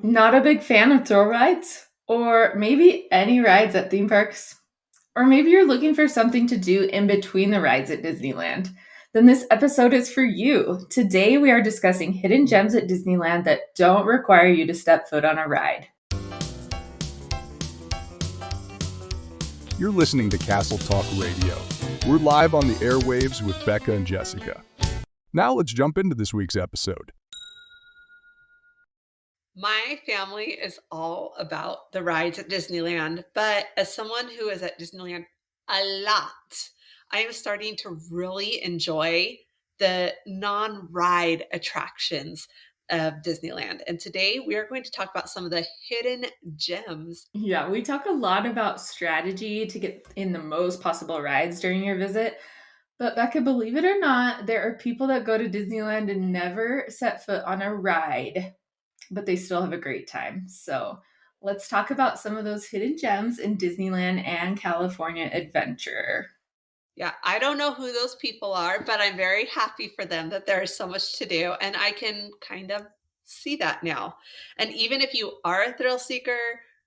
Not a big fan of thrill rides, or maybe any rides at theme parks, or maybe you're looking for something to do in between the rides at Disneyland, then this episode is for you. Today we are discussing hidden gems at Disneyland that don't require you to step foot on a ride. You're listening to Castle Talk Radio. We're live on the airwaves with Becca and Jessica. Now let's jump into this week's episode. My family is all about the rides at Disneyland, but as someone who is at Disneyland a lot, I am starting to really enjoy the non-ride attractions of Disneyland. And today we are going to talk about some of the hidden gems. Yeah, we talk a lot about strategy to get in the most possible rides during your visit. But Becca, believe it or not, there are people that go to Disneyland and never set foot on a ride, but they still have a great time. So let's talk about some of those hidden gems in Disneyland and California Adventure. Yeah, I don't know who those people are, but I'm very happy for them that there is so much to do. And I can kind of see that now. And even if you are a thrill seeker,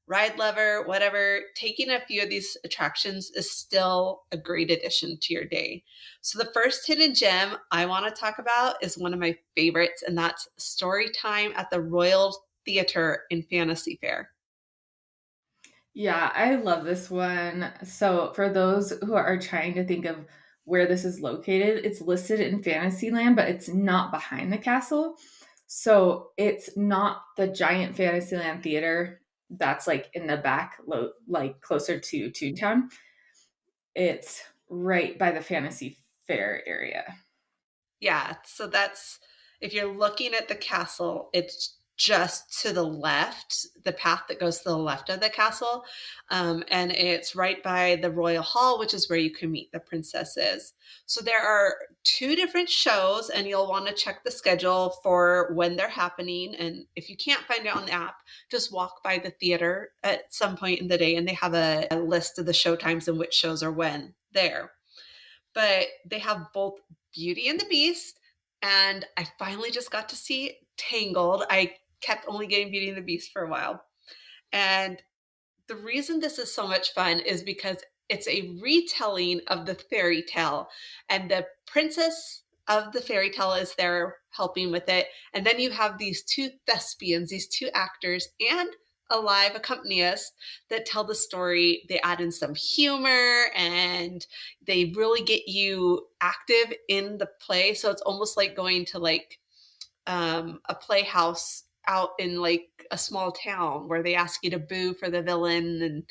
ride lover, whatever, taking a few of these attractions is still a great addition to your day. So the first hidden gem I want to talk about is one of my favorites, and that's story time at the Royal Theater in Fantasy Fair. Yeah, I love this one. So, for those who are trying to think of where this is located, it's listed in Fantasyland, but it's not behind the castle. So, it's not the giant Fantasyland theater that's like in the back, like closer to Toontown. It's right by the Fantasy Fair area. Yeah, so that's if you're looking at the castle, it's just to the left, the path that goes to the left of the castle. And it's right by the Royal Hall, which is where you can meet the princesses. So there are two different shows, and you'll want to check the schedule for when they're happening. And if you can't find it on the app, just walk by the theater at some point in the day, and they have a list of the show times and which shows are when there. But they have both Beauty and the Beast, and I finally just got to see Tangled. I kept only getting Beauty and the Beast for a while. And the reason this is so much fun is because it's a retelling of the fairy tale, and the princess of the fairy tale is there helping with it. And then you have these two thespians, these two actors, and a live accompanist that tell the story. They add in some humor and they really get you active in the play. So it's almost like going to like a playhouse out in like a small town where they ask you to boo for the villain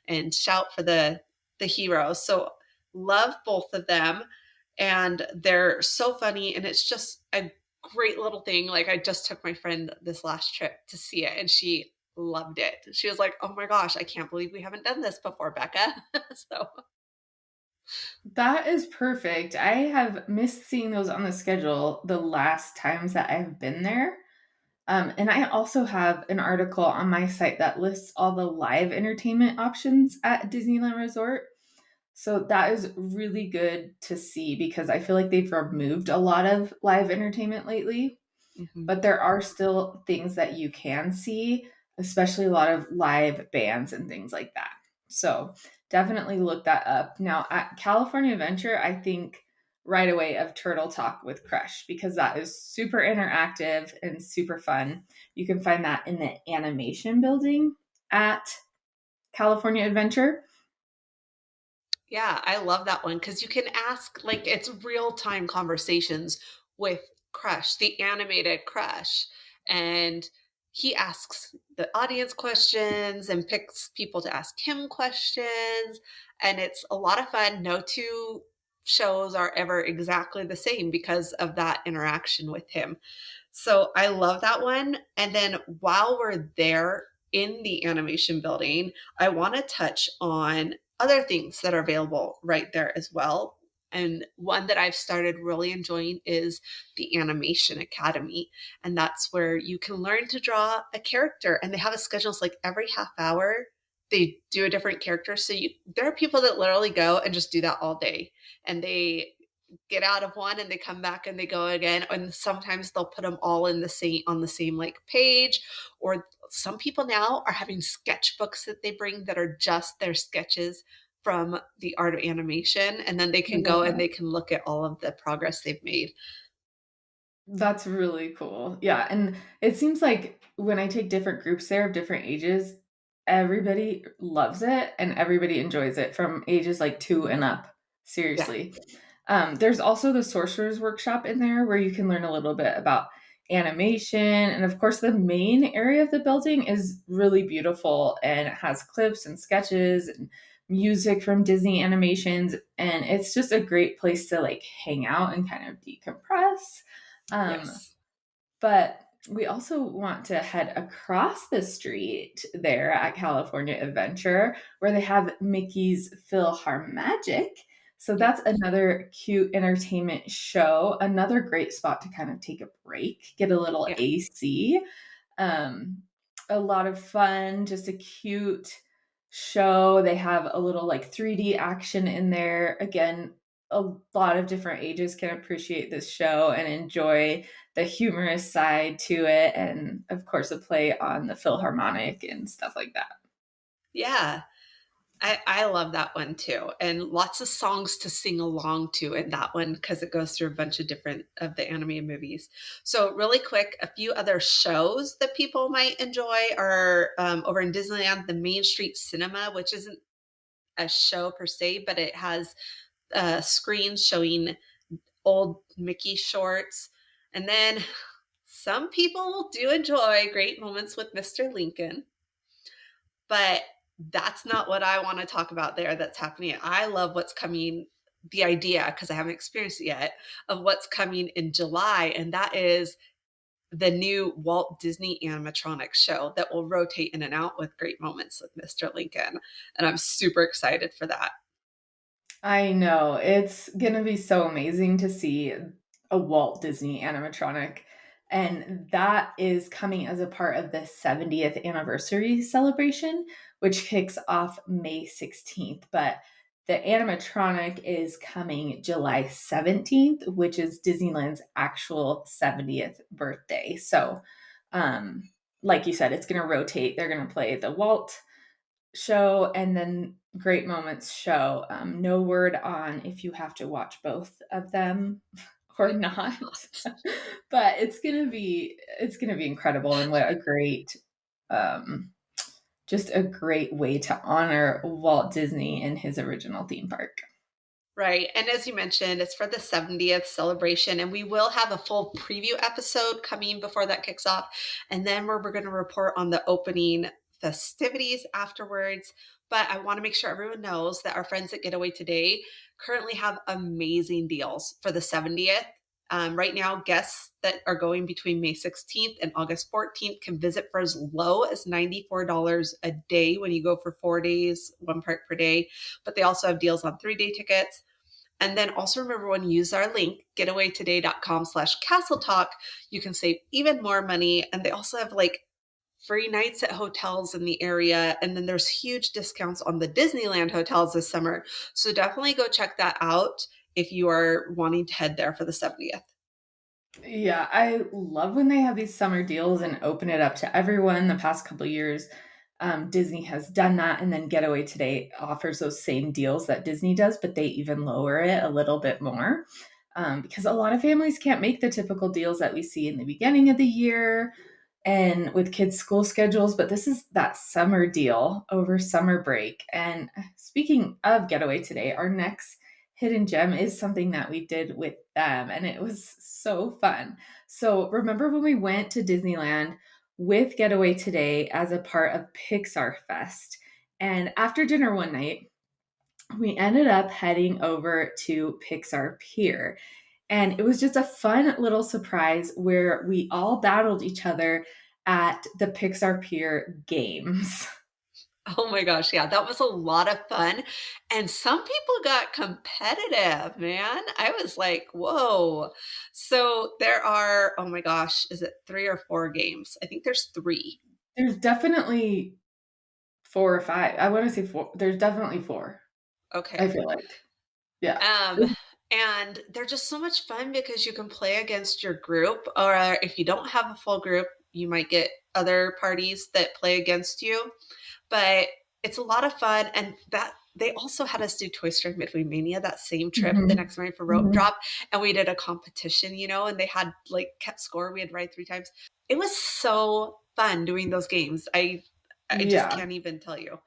and shout for the hero. So love both of them, and they're so funny, and it's just a great little thing. Like I just took my friend this last trip to see it, and she loved it. She was like, "Oh my gosh, I can't believe we haven't done this before, Becca." So That is perfect. I have missed seeing those on the schedule the last times that I've been there. And I also have an article on my site that lists all the live entertainment options at Disneyland Resort. So that is really good to see because I feel like they've removed a lot of live entertainment lately, but there are still things that you can see, especially a lot of live bands and things like that. So definitely look that up. Now at California Adventure, I think right away of Turtle Talk with Crush because that is super interactive and super fun. You can find that in the animation building at California Adventure. yeah, I love that one because you can ask, like, it's real time conversations with Crush, the animated Crush. And he asks the audience questions and picks people to ask him questions. And it's a lot of fun. No two shows are ever exactly the same because of that interaction with him. So I love that one. And then while we're there in the animation building, I want to touch on other things that are available right there as well. And one that I've started really enjoying is the Animation Academy. And that's where you can learn to draw a character. And they have a schedule, it's like every half hour, they do a different character. So there are people that literally go and just do that all day. And they get out of one and they come back and they go again, and sometimes they'll put them all in the same on the same like page, or some people now are having sketchbooks that they bring that are just their sketches from the art of animation, and then they I can love go and that. they can look at all of the progress they've made. That's really cool. Yeah, and it seems like when I take different groups there of different ages, everybody loves it and everybody enjoys it from ages like 2 and up. Yeah. Seriously. There's also the sorcerer's workshop in there where you can learn a little bit about animation. And of course, the main area of the building is really beautiful and it has clips and sketches and music from Disney animations. And it's just a great place to like hang out and kind of decompress. Um, Yes. but we also want to head across the street there at California Adventure, where they have Mickey's PhilharMagic. So Yes. that's another cute entertainment show, another great spot to kind of take a break, get a little Yeah. AC. Um, a lot of fun, just a cute show. They have a little like 3D action in there. Again, a lot of different ages can appreciate this show and enjoy the humorous side to it. And of course, a play on the Philharmonic and stuff like that. Yeah. I love that one too. And lots of songs to sing along to in that one because it goes through a bunch of different of the animated movies. So, really quick, a few other shows that people might enjoy are over in Disneyland, the Main Street Cinema, which isn't a show per se, but it has screens showing old Mickey shorts. And then some people do enjoy Great Moments with Mr. Lincoln. But that's not what I wanna talk about there that's happening. I love what's coming, the idea, because I haven't experienced it yet, of what's coming in July, and that is the new Walt Disney animatronic show that will rotate in and out with Great Moments with Mr. Lincoln, and I'm super excited for that. I know. It's going to be so amazing to see a Walt Disney animatronic. And that is coming as a part of the 70th anniversary celebration, which kicks off May 16th. But the animatronic is coming July 17th, which is Disneyland's actual 70th birthday. So, um, like you said, it's going to rotate. They're going to play the Walt show and then Great Moments show. No word on if you have to watch both of them or not, but it's gonna be incredible and what a great um, just a great way to honor Walt Disney and his original theme park. Right, and as you mentioned, it's for the 70th celebration, and we will have a full preview episode coming before that kicks off, and then we're gonna report on the opening festivities afterwards. But I wanna make sure everyone knows that our friends at Getaway Today currently have amazing deals for the 70th. Right now, guests that are going between May 16th and August 14th can visit for as low as $94 a day when you go for 4 days, one park per day. But they also have deals on 3-day tickets. And then also remember, when you use our link, getawaytoday.com/castle talk, you can save even more money. And they also have like free nights at hotels in the area. And then there's huge discounts on the Disneyland hotels this summer. So definitely go check that out if you are wanting to head there for the 70th. Yeah, I love when they have these summer deals and open it up to everyone. The past couple years, Disney has done that, and then Getaway Today offers those same deals that Disney does, but they even lower it a little bit more because a lot of families can't make the typical deals that we see in the beginning of the year and with kids' school schedules. But this is that summer deal over summer break. And speaking of Getaway Today, our next hidden gem is something that we did with them, and it was so fun. So, remember when we went to Disneyland with Getaway Today as a part of Pixar Fest? And after dinner one night, we ended up heading over to Pixar Pier. And it was just a fun little surprise where we all battled each other at the Pixar Pier games. Oh my gosh, yeah, that was a lot of fun, and some people got competitive, man. I was like, "Whoa." So there are, oh my gosh, is it 3 or 4 games? I think there's 3. There's definitely 4 or 5. I wanna say 4. There's definitely 4, I Okay. feel like. Yeah. Um, and they're just so much fun because you can play against your group, or if you don't have a full group, you might get other parties that play against you. But it's a lot of fun. And that they also had us do Toy Story Midway Mania that same trip the Mhm. next morning for rope Mhm. drop. And we did a competition, and they had like kept score. We had to ride 3 times. It was so fun doing those games. I just Yeah. can't even tell you.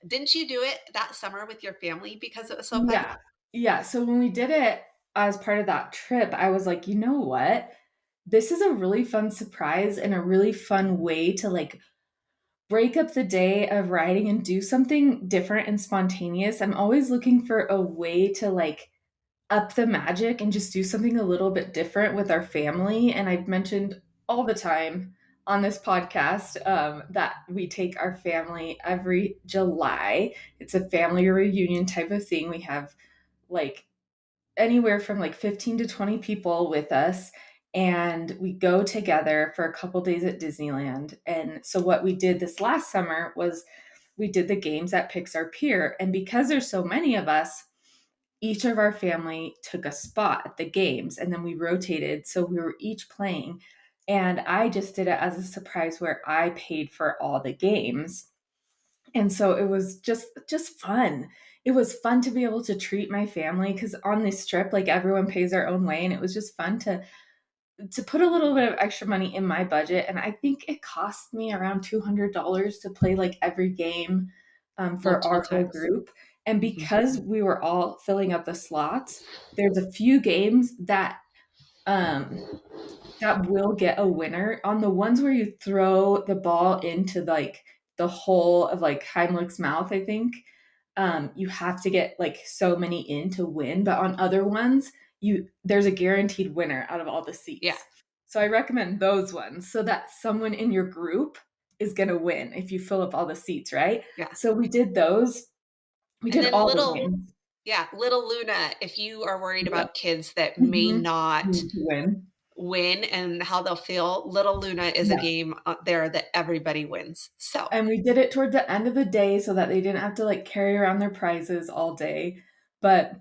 Didn't you do it that summer with your family because it was so fun? Yeah. Yeah, so when we did it as part of that trip, I was like, "You know what? This is a really fun surprise and a really fun way to, like, break up the day of riding and do something different and spontaneous." I'm always looking for a way to, like, up the magic and just do something a little bit different with our family. And I've mentioned all the time on this podcast that we take our family every July. It's a family reunion type of thing. We have like anywhere from like 15 to 20 people with us. And we go together for a couple days at Disneyland. And so, what we did this last summer was we did the games at Pixar Pier. And because there's so many of us, each of our family took a spot at the games and then we rotated. So we were each playing. And I just did it as a surprise where I paid for all the games. And so it was just fun. It was fun to be able to treat my family because on this trip, like everyone pays their own way. And it was just fun to put a little bit of extra money in my budget. And I think it cost me around $200 to play like every game for Multiple our whole times. group. And Mhm. because we were all filling up the slots, there's a few games um, that will get a winner. On the ones where you throw the ball into like the hole of like Heimlich's mouth, I think, you have to get like so many in to win. But on other ones, there's a guaranteed winner out of all the Yeah. seats. So I recommend those ones so that someone in your group is gonna win if you fill up all the seats, right? Yeah. So we did those. We And did then all the games. little Luna, if you are worried Yep. about kids that may Mhm. not Need to win. win and how they'll feel, Little Luna is a Yeah. game there that everybody wins. So, And we did it toward the end of the day so that they didn't have to like carry around their prizes all day. But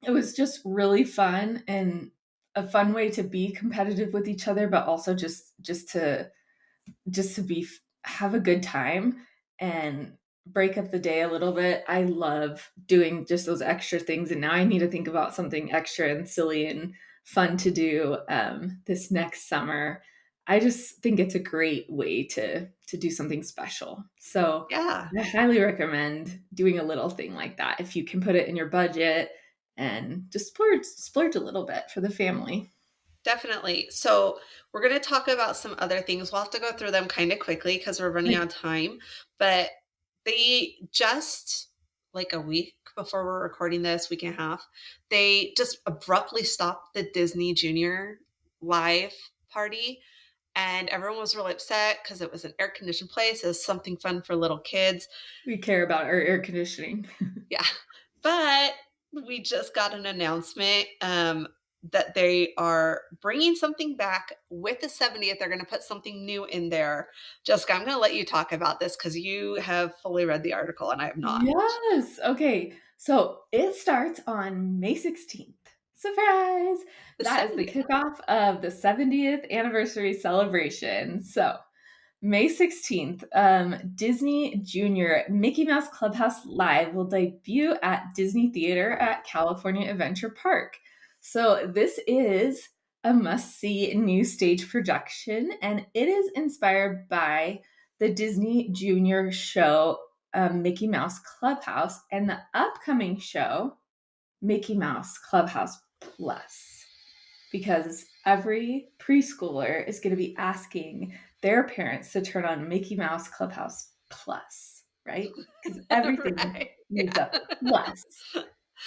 it was just really fun and a fun way to be competitive with each other, but also just to be have a good time and break up the day a little bit. I love doing just those extra things, and now I need to think about something extra and silly and fun to do this next summer. I just think it's a great way to do something special. So yeah, I highly recommend doing a little thing like that if you can put it in your budget and just splurge a little bit for the family. definitely. So, we're going to talk about some other things. We'll have to go through them kind of quickly because we're running out of time. But they just like a week before we're recording this, week and a half, they just abruptly stopped the Disney Junior live party. And everyone was really upset because it was an air conditioned place. It was something fun for little kids. We care about our air conditioning. Yeah. But we just got an announcement that they are bringing something back with the 70th. They're going to put something new in there. Jessica, I'm going to let you talk about this because you have fully read the article and I have not. Yes. Okay. So it starts on May 16th. Surprise! The That is the 70th. kickoff of the 70th anniversary celebration. So May 16th, Disney Junior Mickey Mouse Clubhouse Live will debut at Disney Theater at California Adventure Park. So, this is a must see new stage production, and it is inspired by the Disney Junior show, Mickey Mouse Clubhouse, and the upcoming show, Mickey Mouse Clubhouse Plus, because every preschooler is going to be asking their parents to turn on Mickey Mouse Clubhouse Plus, right? Because everything Right. needs Yeah. a plus.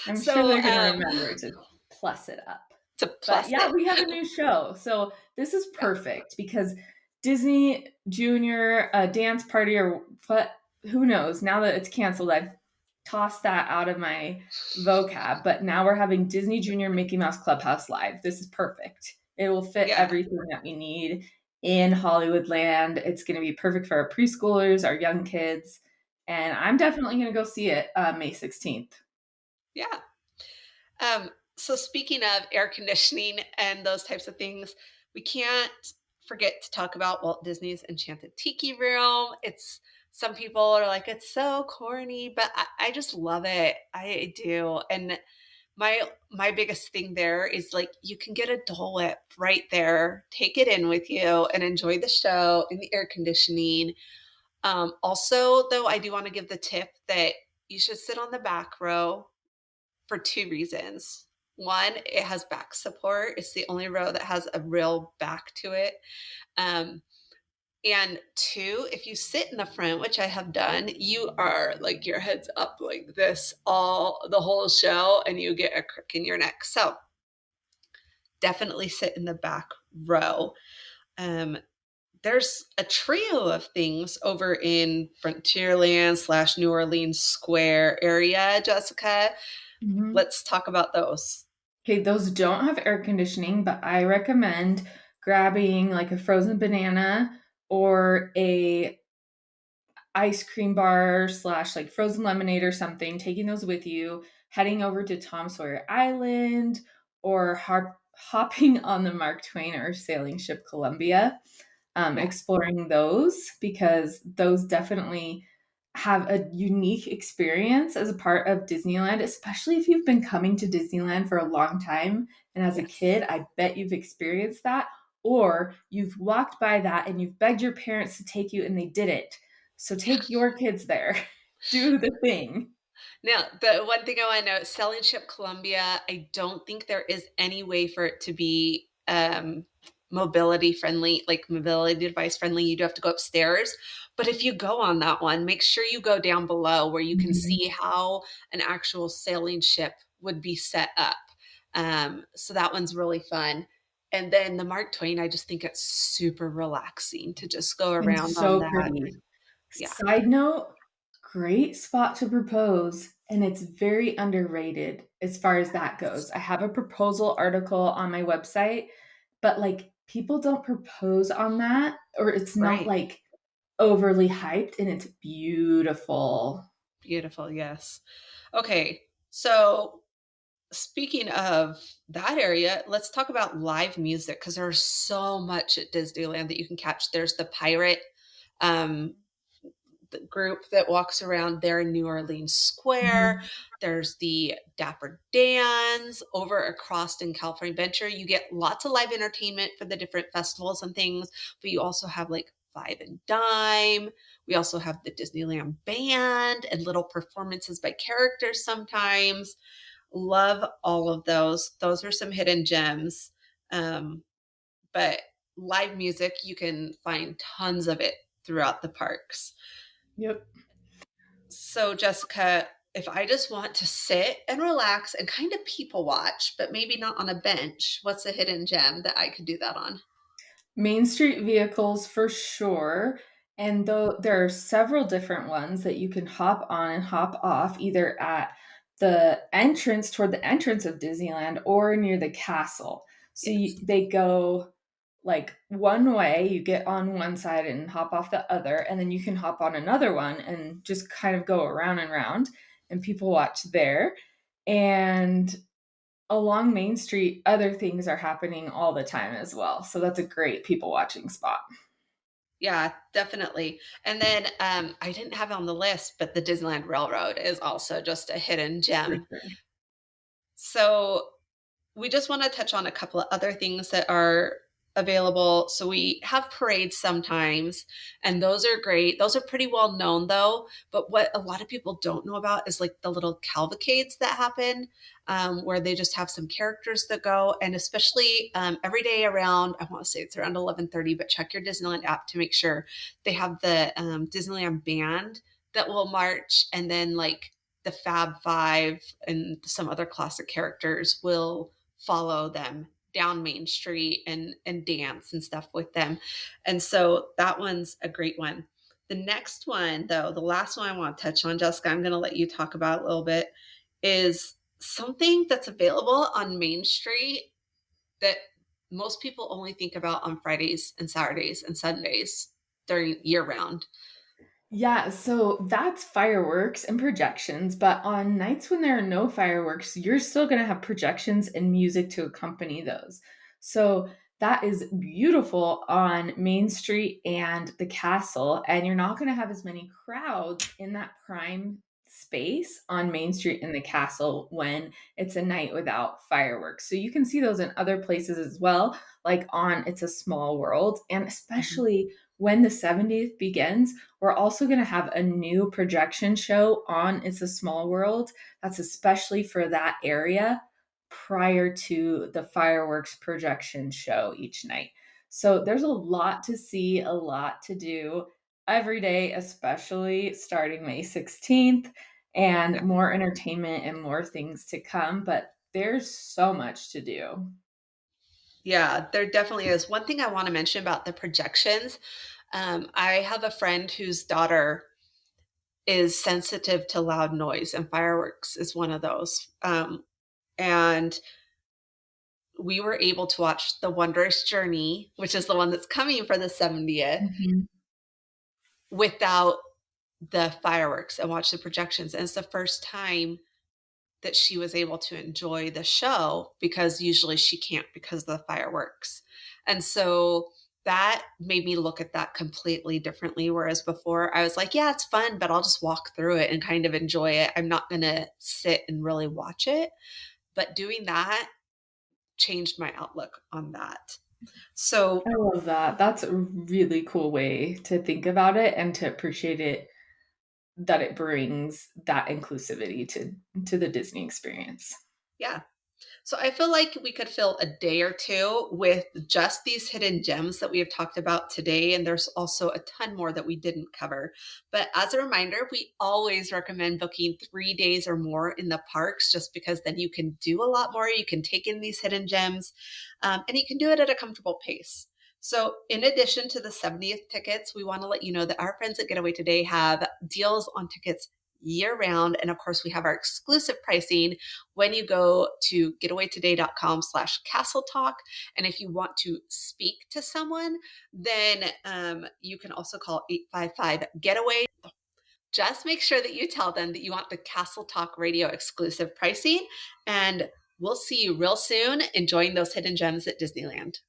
I'm sure So they're going to remember to plus it up. to But plus yeah, it. we have a new show. So this is Yeah. perfect because Disney Junior dance party or what, who knows? Now that it's canceled, I've tossed that out of my vocab. But now we're having Disney Junior Mickey Mouse Clubhouse Live. This is perfect. It will fit Yeah. everything that we need in Hollywood land. It's going to be perfect for our preschoolers, our young kids. And I'm definitely going to go see it May 16th. Yeah. So speaking of air conditioning and those types of things, we can't forget to talk about Walt Disney's Enchanted Tiki Room. It's some people are like, it's so corny, but I just love it. I do. And my biggest thing there is like you can get a Dole Whip right there, take it in with you, and enjoy the show in the air conditioning. Also, though, I do want to give the tip that you should sit on the back row for two reasons. One, it has back support. It's the only row that has a real back to it. Um, and two, if you sit in the front, which I have done, you are like your head's up like this all the whole show and you get a crick in your neck. So definitely sit in the back row. Um, there's a trio of things over in Frontierland / New Orleans Square area, Jessica. Mhm. Let's talk about those. Okay, those don't have air conditioning, but I recommend grabbing like a frozen banana or a ice cream bar slash like frozen lemonade or something, taking those with you, heading over to Tom Sawyer Island or hopping on the Mark Twain or sailing ship Columbia, Yeah, exploring those because those definitely have a unique experience as a part of Disneyland, especially if you've been coming to Disneyland for a long time. And as a yes. kid, I bet you've experienced that, or you've walked by that and you've begged your parents to take you and they did it. So take your kids there. Do the thing. Now, the one thing I want to note, selling ship Columbia, I don't think there is any way for it to be mobility friendly, like mobility device friendly. You do have to go upstairs. But if you go on that one, make sure you go down below where you can Mhm. see how an actual sailing ship would be set up. So that one's really fun. And then the Mark Twain, I just think it's super relaxing to just go And around on so that. pretty. Yeah, Side note, great spot to propose, and it's very underrated as far as that goes. I have a proposal article on my website, but like people don't propose on that, or it's not right. like overly hyped, and it's beautiful. Beautiful. Yes. Okay. So speaking of that area, let's talk about live music because there's so much at Disneyland that you can catch. There's the pirate um, the group that walks around there in New Orleans Square. Mhm. There's the Dapper Dans over across in California Adventure. You get lots of live entertainment for the different festivals and things, but you also have like Five and Dime. We also have the Disneyland Band and little performances by characters sometimes. Love all of those. Those are some hidden gems. Um, but live music, you can find tons of it throughout the parks. Yep. So, Jessica, if I just want to sit and relax and kind of people watch, but maybe not on a bench, what's a hidden gem that I could do that on? Main Street vehicles for sure. And though there are several different ones that you can hop on and hop off, either at the entrance toward the entrance of Disneyland or near the castle. So Yes. they go like one way, you get on one side and hop off the other, and then you can hop on another one and just kind of go around and around, and people watch there. And along Main Street, other things are happening all the time as well. So that's a great people watching spot. Yeah, definitely. And then I didn't have it on the list, but the Disneyland Railroad is also just a hidden For gem. sure. So we just want to touch on a couple of other things that are available. So we have parades sometimes, and those are great. Those are pretty well known though. But what a lot of people don't know about is like the little cavalcades that happen, where they just have some characters that go, and especially every day around. I want to say it's around 11:30, but check your Disneyland app to make sure they have the Disneyland band that will march, and then like the Fab Five and some other classic characters will follow them down Main Street and dance and stuff with them. And so that one's a great one. The next one, though, the last one I want to touch on, Jessica, I'm going to let you talk about a little bit, is something that's available on Main Street that most people only think about on Fridays and Saturdays and Sundays during year round. Yeah, so that's fireworks and projections, but on nights when there are no fireworks, you're still going to have projections and music to accompany those. So that is beautiful on Main Street and the castle, and you're not going to have as many crowds in that prime space on Main Street and the castle when it's a night without fireworks. So you can see those in other places as well, like on It's a Small World, and Mhm. especially when the 70th begins, we're also going to have a new projection show on It's a Small World that's especially for that area prior to the fireworks projection show each night. So there's a lot to see, a lot to do every day, especially starting May 16th, and Yeah. more entertainment and more things to come. But there's so much to do. Yeah, there definitely is. One thing I want to mention about the projections, I have a friend whose daughter is sensitive to loud noise, and fireworks is one of those. And we were able to watch The Wondrous Journey, which is the one that's coming for the 70th, Mhm. without the fireworks and watch the projections. And it's the first time that she was able to enjoy the show because usually she can't because of the fireworks. And so that made me look at that completely differently. Whereas before I was like, yeah, it's fun, but I'll just walk through it and kind of enjoy it. I'm not going to sit and really watch it. But doing that changed my outlook on that. I So, love that. That's a really cool way to think about it and to appreciate it, that it brings that inclusivity to the Disney experience. yeah, so I feel like we could fill a day or two with just these hidden gems that we have talked about today. And there's also a ton more that we didn't cover. But as a reminder, we always recommend booking 3 days or more in the parks just because then you can do a lot more. You can take in these hidden gems and you can do it at a comfortable pace. So, in addition to the 70th tickets, we want to let you know that our friends at Getaway Today have deals on tickets year round. And of course, we have our exclusive pricing when you go to getawaytoday.com/castle talk. And if you want to speak to someone, then you can also call 855 getaway. Just make sure that you tell them that you want the Castle Talk Radio exclusive pricing. And we'll see you real soon enjoying those hidden gems at Disneyland.